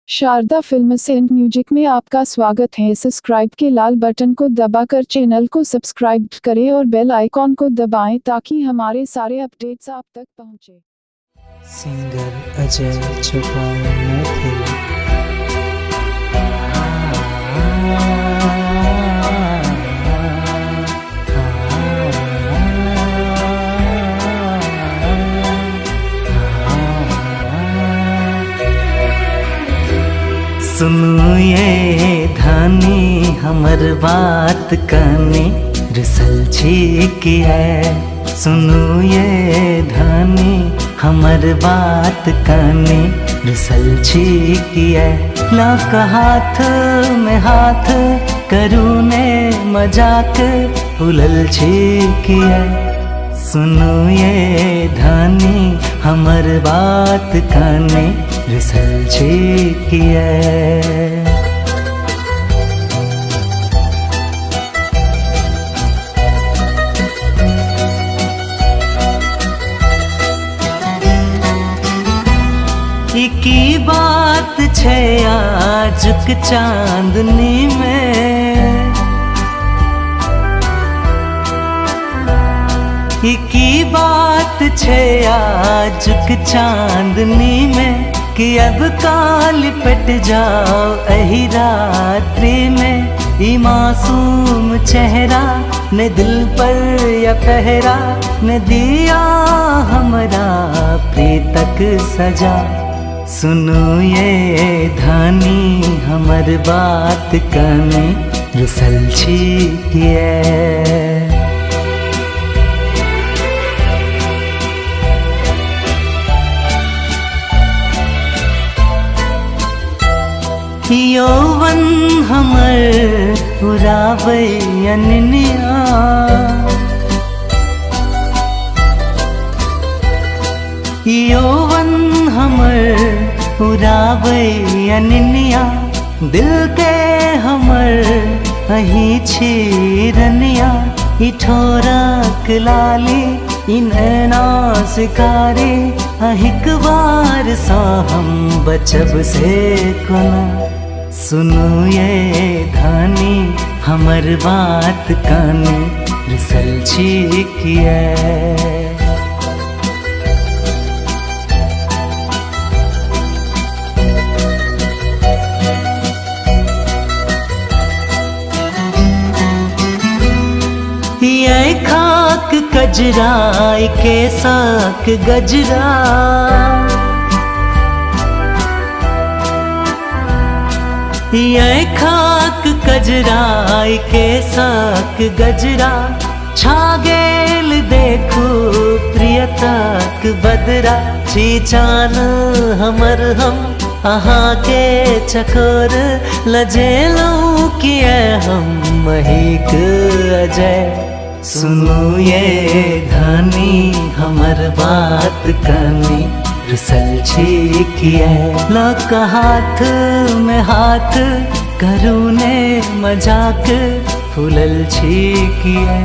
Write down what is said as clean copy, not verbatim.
Sharda films and music में आपका स्वागत है। सब्सक्राइब के लाल बटन को दबाकर चैनल को सब्सक्राइब करें और बेल आइकॉन को दबाएं ताकि हमारे सारे अपडेट्स आप तक पहुंचे। सिंगर अजय चौपाल थे। सुनो ये धानी हमर बात काने रिसल की है। सुनो ये धानी हमर बात काने रिसल की है। लाक हाथ में हाथ करूँ ने मजाक उलल की है। सुनो ये धानी हमर बात काने रिसल की है। की बात छे आजुक चांदनी में, की बात छे आजुक चांदनी में कि अब काल पट जाओ अही रात्रि में। ई मासूम चेहरा ने दिल पर या पहरा ने दिया हमरा प्रीतक सजा। सुनो ये धानी हमर बात काने रिसल की है। यौवन हमर उड़ावे अननिया, यौवन हमर उड़ावे अननिया। दिल के हमर अही छिरनिया। ठोरक लाली इनना शिकारी अहिक बार सा हम बचब से कोना। सुनो ये धानी हमर बात काने रिसल की है। ये खाक कजरा के साक गजरा, ये खाक कजरा के साक गजरा। छागेल देखो प्रियताक बदरा। चीचान हमर हम अहाँ के चकोर लजेलों किए हम महिक अजय। सुनो ये धानी हमर बात काने रिसल की है। लाक हाथ में हाथ करूँ ने मजाक फूलल की है।